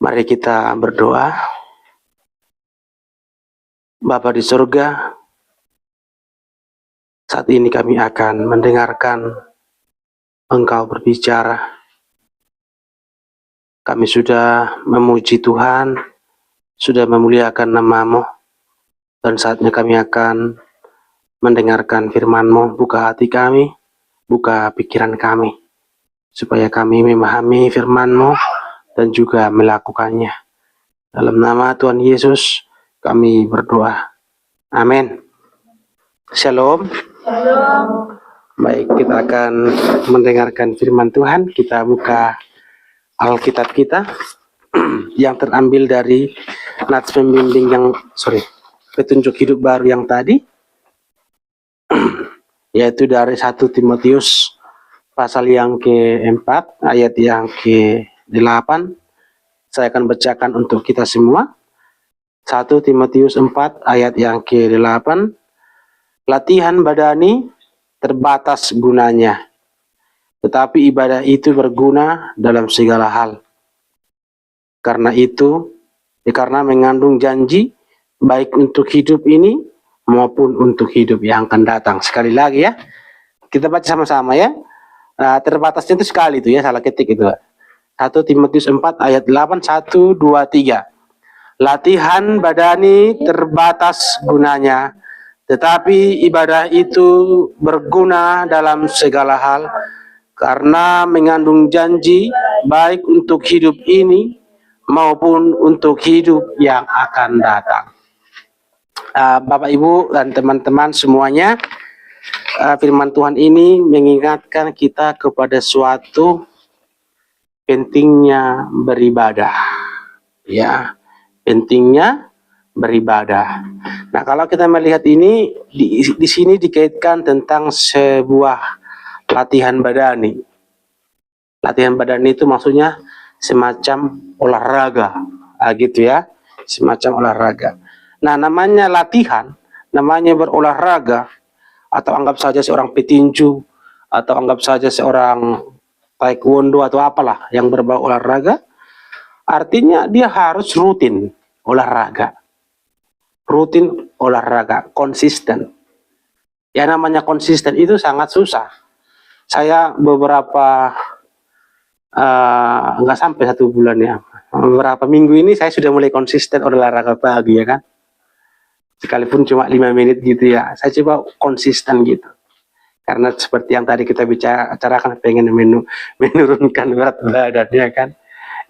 Mari kita berdoa. Bapa di surga, saat ini kami akan mendengarkan Engkau berbicara. Kami sudah memuji Tuhan, sudah memuliakan nama-Mu, dan saatnya kami akan mendengarkan firman-Mu. Buka hati kami, buka pikiran kami, supaya kami memahami firman-Mu dan juga melakukannya. Dalam nama Tuhan Yesus, kami berdoa. Amin. Shalom. Shalom. Baik, kita akan mendengarkan firman Tuhan. Kita buka Alkitab kita yang terambil dari nats pembimbing petunjuk hidup baru yang tadi, yaitu dari 1 Timotius pasal yang ke-4 ayat yang ke-8. Saya akan bacakan untuk kita semua. 1 Timotius 4 ayat yang ke-8. Latihan badani terbatas gunanya, tetapi ibadah itu berguna dalam segala hal. Karena mengandung janji baik untuk hidup ini maupun untuk hidup yang akan datang. Sekali lagi ya, kita baca sama-sama ya. Terbatasnya itu sekali itu ya, salah ketik itu. 1 Timotius 4 ayat 8, 1, 2, 3. Latihan badani terbatas gunanya, tetapi ibadah itu berguna dalam segala hal, karena mengandung janji baik untuk hidup ini maupun untuk hidup yang akan datang. Bapak, Ibu, dan teman-teman semuanya, firman Tuhan ini mengingatkan kita kepada suatu pentingnya beribadah, ya, pentingnya beribadah. Nah, kalau kita melihat ini di sini dikaitkan tentang sebuah latihan badani. Latihan badani itu maksudnya semacam olahraga, gitu ya, semacam olahraga. Nah, namanya latihan, namanya berolahraga, atau anggap saja seorang petinju, atau anggap saja seorang taekwondo atau apalah yang berbau olahraga, artinya dia harus rutin olahraga. Rutin olahraga, konsisten. Ya, namanya konsisten itu sangat susah. Saya beberapa nggak sampai 1 bulan ya, beberapa minggu ini saya sudah mulai konsisten olahraga pagi ya kan, sekalipun cuma 5 menit gitu ya, saya coba konsisten gitu. Karena seperti yang tadi kita bicarakan, pengen menurunkan berat badan ya kan.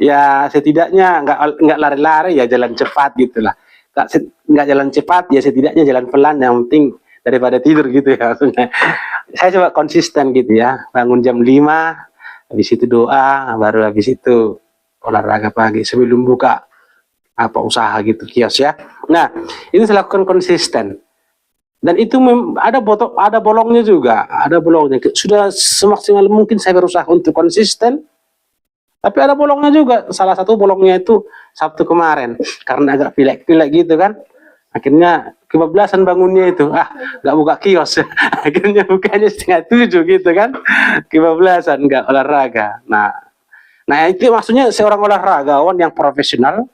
Ya setidaknya nggak lari-lari ya, jalan cepat gitulah. Nggak jalan cepat ya, setidaknya jalan pelan, yang penting daripada tidur gitu ya maksudnya. Saya coba konsisten gitu ya, bangun jam 5, habis itu doa, baru habis itu olahraga pagi sebelum buka usaha gitu, kios ya. Nah, itu saya lakukan konsisten. Dan itu ada bolongnya juga, ada bolongnya. Sudah semaksimal mungkin saya berusaha untuk konsisten, tapi ada bolongnya juga. Salah satu bolongnya itu Sabtu kemarin, karena agak pilek-pilek gitu kan. Akhirnya kebablasan bangunnya itu, nggak buka kios. Akhirnya bukanya 6:30 gitu kan. Kebablasan, nggak olahraga. Nah itu maksudnya seorang olahragawan yang profesional.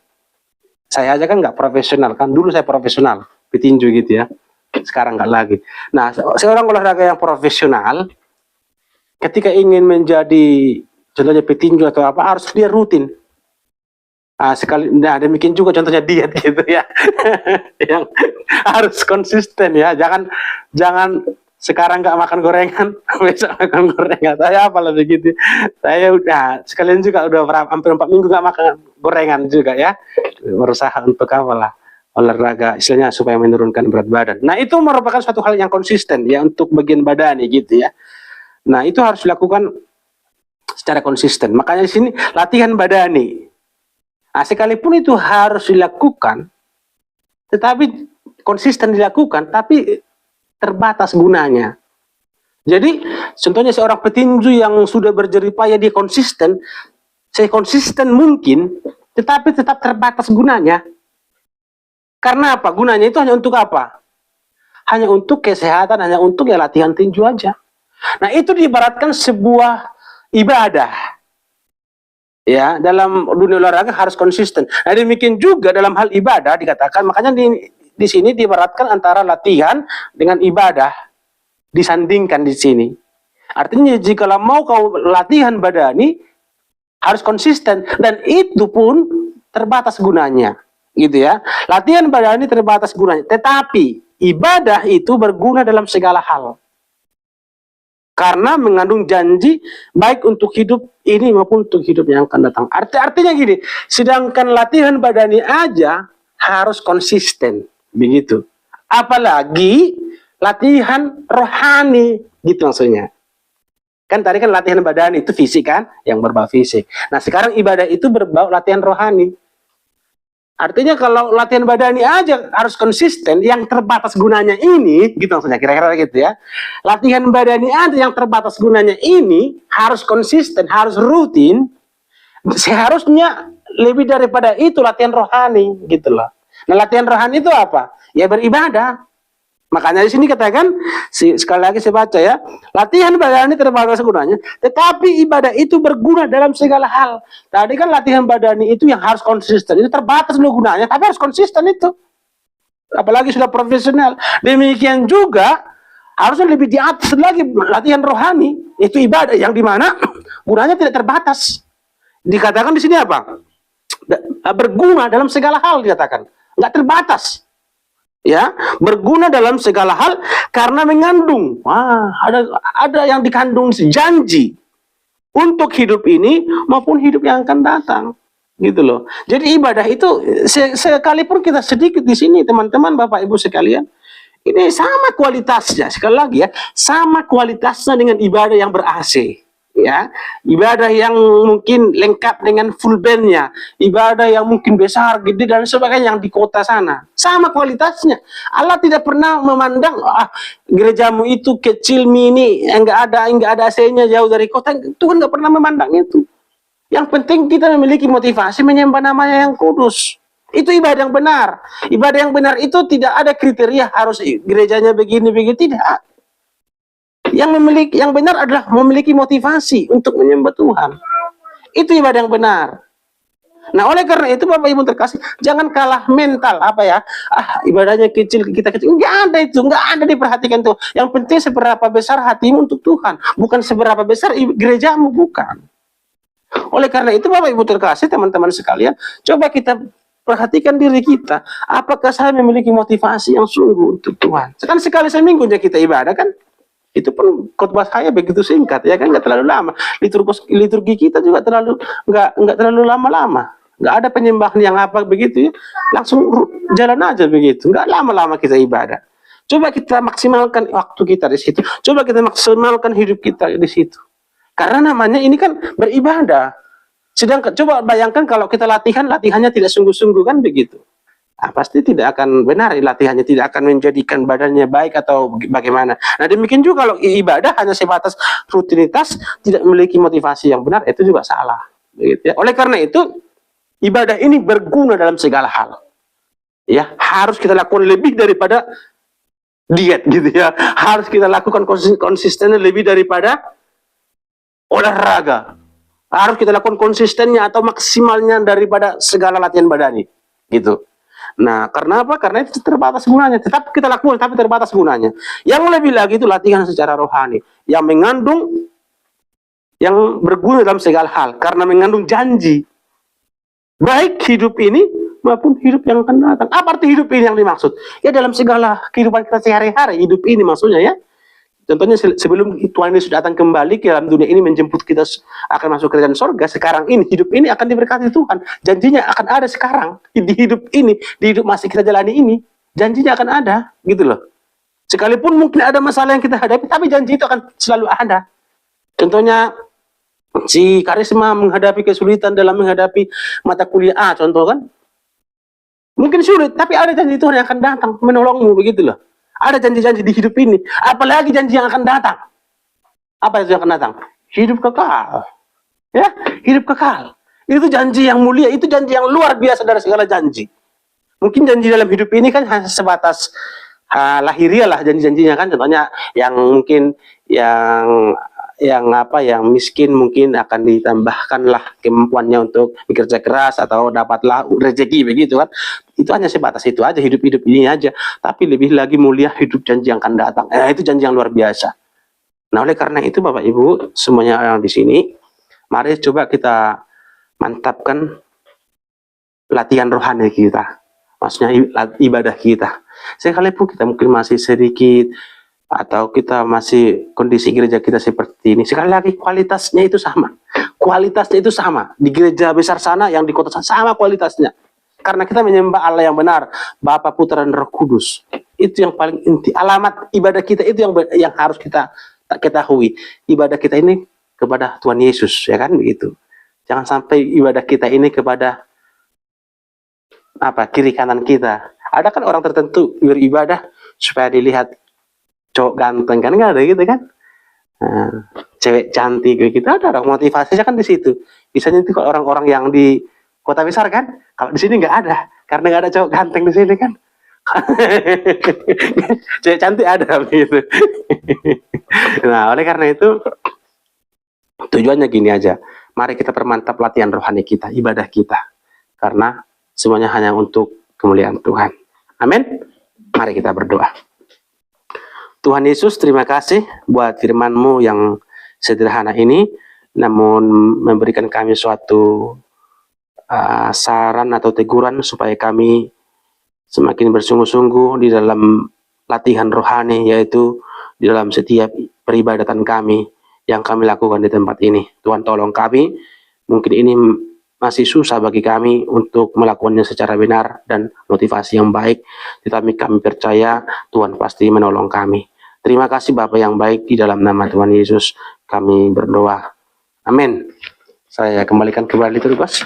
Saya aja kan nggak profesional kan. Dulu saya profesional, petinju gitu ya. Sekarang nggak lagi. Nah, seorang olahraga yang profesional, ketika ingin menjadi contohnya petinju atau apa, harus dia rutin. Nah, demikian juga contohnya diet gitu ya. Yang harus konsisten ya. Jangan sekarang nggak makan gorengan, besok makan gorengan. Saya apa lebih gitu. Saya udah sekalian juga udah hampir 4 minggu nggak makan gorengan juga ya. Berusaha untuk olahraga, istilahnya supaya menurunkan berat badan. Nah, itu merupakan suatu hal yang konsisten ya untuk bagian badani gitu ya. Nah, itu harus dilakukan secara konsisten. Makanya di sini latihan badani. Nah, sekalipun itu harus dilakukan, tetapi konsisten dilakukan, tapi terbatas gunanya. Jadi, contohnya seorang petinju yang sudah berjeripaya, dia konsisten, sekonsisten mungkin, tetapi tetap terbatas gunanya. Karena apa? Gunanya itu hanya untuk apa? hanya untuk kesehatan, hanya untuk ya latihan tinju aja. Nah, itu diibaratkan sebuah ibadah. Ya, dalam dunia olahraga harus konsisten. Nah, demikian juga dalam hal ibadah dikatakan, makanya di sini diibaratkan antara latihan dengan ibadah, disandingkan di sini. Artinya jika mau kau latihan badani harus konsisten, dan itu pun terbatas gunanya, gitu ya. Latihan badani terbatas gunanya, tetapi ibadah itu berguna dalam segala hal. Karena mengandung janji baik untuk hidup ini maupun untuk hidup yang akan datang. Artinya gini, sedangkan latihan badani aja harus konsisten, begitu. Apalagi latihan rohani, gitu maksudnya. Kan tadi kan latihan badani itu fisik kan, yang berbau fisik. Nah, sekarang ibadah itu berbau latihan rohani. Artinya kalau latihan badani aja harus konsisten, yang terbatas gunanya ini, gitu maksudnya, kira-kira gitu ya. Latihan badani aja yang terbatas gunanya ini harus konsisten, harus rutin. Seharusnya lebih daripada itu latihan rohani, gitu loh. Nah, latihan rohani itu apa? Ya beribadah. Makanya di sini katakan, sekali lagi saya baca ya, latihan badani terbatas gunanya, tetapi ibadah itu berguna dalam segala hal. Tadi kan latihan badani itu yang harus konsisten, itu terbatas loh gunanya, tapi harus konsisten itu. Apalagi sudah profesional. Demikian juga harusnya lebih di atas lagi latihan rohani, itu ibadah yang dimana gunanya tidak terbatas. Dikatakan di sini apa? Berguna dalam segala hal dikatakan, nggak terbatas. Ya, berguna dalam segala hal karena mengandung ada yang dikandung janji untuk hidup ini maupun hidup yang akan datang, gitu loh. Jadi ibadah itu sekalipun kita sedikit di sini teman-teman Bapak Ibu sekalian, ini sama kualitasnya, sekali lagi ya, sama kualitasnya dengan ibadah yang ber-AC. Ya, ibadah yang mungkin lengkap dengan full bandnya, ibadah yang mungkin besar, gede dan sebagainya yang di kota sana, sama kualitasnya. Allah tidak pernah memandang gerejamu itu kecil mini, enggak ada AC-nya jauh dari kota. Tuhan nggak pernah memandang itu. Yang penting kita memiliki motivasi menyembah namanya yang kudus. Itu ibadah yang benar. Ibadah yang benar itu tidak ada kriteria harus gerejanya begini tidak. Yang benar adalah memiliki motivasi untuk menyembah Tuhan. Itu ibadah yang benar. Nah, oleh karena itu Bapak Ibu terkasih, jangan kalah mental ibadahnya kecil, kita kecil. Enggak ada itu, enggak ada diperhatikan tuh. Yang penting seberapa besar hatimu untuk Tuhan, bukan seberapa besar gerejamu, bukan. Oleh karena itu Bapak Ibu terkasih, teman-teman sekalian, coba kita perhatikan diri kita. Apakah saya memiliki motivasi yang sungguh untuk Tuhan? Sekarang sekali seminggu aja kita ibadah kan? Itu pun khotbah saya begitu singkat ya kan, nggak terlalu lama. Liturgi kita juga nggak terlalu lama-lama. Nggak ada penyembahan yang apa begitu ya, langsung jalan aja begitu, nggak lama-lama kita ibadah. Coba kita maksimalkan waktu kita di situ, coba kita maksimalkan hidup kita di situ. Karena namanya ini kan beribadah. Sedangkan coba bayangkan kalau kita latihannya tidak sungguh-sungguh kan begitu. Pasti tidak akan benar latihannya, tidak akan menjadikan badannya baik atau bagaimana. Nah, demikian juga kalau ibadah hanya sebatas rutinitas, tidak memiliki motivasi yang benar, itu juga salah. Begitu ya. Oleh karena itu, ibadah ini berguna dalam segala hal. Ya, harus kita lakukan lebih daripada diet gitu ya. Harus kita lakukan konsistennya lebih daripada olahraga. Harus kita lakukan konsistennya atau maksimalnya daripada segala latihan badani. Gitu. Nah, karena apa? Karena itu terbatas gunanya. Tetap kita lakukan, tapi terbatas gunanya. Yang lebih lagi itu latihan secara rohani. Yang mengandung, yang berguna dalam segala hal. Karena mengandung janji. Baik hidup ini, maupun hidup yang akan datang. Apa arti hidup ini yang dimaksud? Ya dalam segala kehidupan kita sehari-hari. Hidup ini maksudnya ya. Contohnya sebelum Tuhan Yesus datang kembali ke dalam dunia ini menjemput kita akan masuk ke kerajaan sorga, sekarang ini, hidup ini akan diberkati Tuhan. Janjinya akan ada sekarang, di hidup ini, di hidup masih kita jalani ini, janjinya akan ada, gitu loh. Sekalipun mungkin ada masalah yang kita hadapi, tapi janji itu akan selalu ada. Contohnya, si Karisma menghadapi kesulitan dalam menghadapi mata kuliah contoh kan. Mungkin sulit, tapi ada janji Tuhan yang akan datang menolongmu, begitu loh. Ada janji-janji di hidup ini. Apalagi janji yang akan datang. Apa itu yang akan datang? Hidup kekal. Ya, hidup kekal. Itu janji yang mulia. Itu janji yang luar biasa dari segala janji. Mungkin janji dalam hidup ini kan hanya sebatas lahiriah lah janji-janjinya kan, contohnya yang mungkin yang miskin mungkin akan ditambahkanlah kemampuannya untuk bekerja keras atau dapatlah rezeki begitu kan. Itu hanya sebatas itu aja, hidup ini aja. Tapi lebih lagi mulia hidup janji yang akan datang. Itu janji yang luar biasa. Nah, oleh karena itu Bapak Ibu semuanya yang di sini, mari coba kita mantapkan latihan rohani kita. Maksudnya ibadah kita. Sekalipun kita mungkin masih sedikit atau kita masih kondisi gereja kita seperti ini, sekali lagi kualitasnya itu sama. Kualitasnya itu sama. Di gereja besar sana yang di kota sana sama kualitasnya. Karena kita menyembah Allah yang benar, Bapa, Putra, dan Roh Kudus. Itu yang paling inti. Alamat ibadah kita itu yang harus kita ketahui. Ibadah kita ini kepada Tuhan Yesus, ya kan begitu. Jangan sampai ibadah kita ini kepada kiri kanan kita. Ada kan orang tertentu beribadah supaya dilihat cowok ganteng kan, nggak ada gitu kan. Cewek cantik gitu, ada orang motivasinya kan di situ. Biasanya itu kalau orang-orang yang di kota besar kan, kalau di sini nggak ada, karena nggak ada cowok ganteng di sini kan. Cewek cantik ada gitu. Nah, oleh karena itu tujuannya gini aja, mari kita permantap latihan rohani kita, ibadah kita, karena semuanya hanya untuk kemuliaan Tuhan. Amin. Mari kita berdoa. Tuhan Yesus, terima kasih buat firman-Mu yang sederhana ini, namun memberikan kami suatu saran atau teguran supaya kami semakin bersungguh-sungguh di dalam latihan rohani, yaitu di dalam setiap peribadatan kami yang kami lakukan di tempat ini. Tuhan tolong kami, mungkin ini masih susah bagi kami untuk melakukannya secara benar dan motivasi yang baik, tetapi kami percaya Tuhan pasti menolong kami. Terima kasih Bapa yang baik, di dalam nama Tuhan Yesus kami berdoa. Amin. Saya kembalikan kembali terus.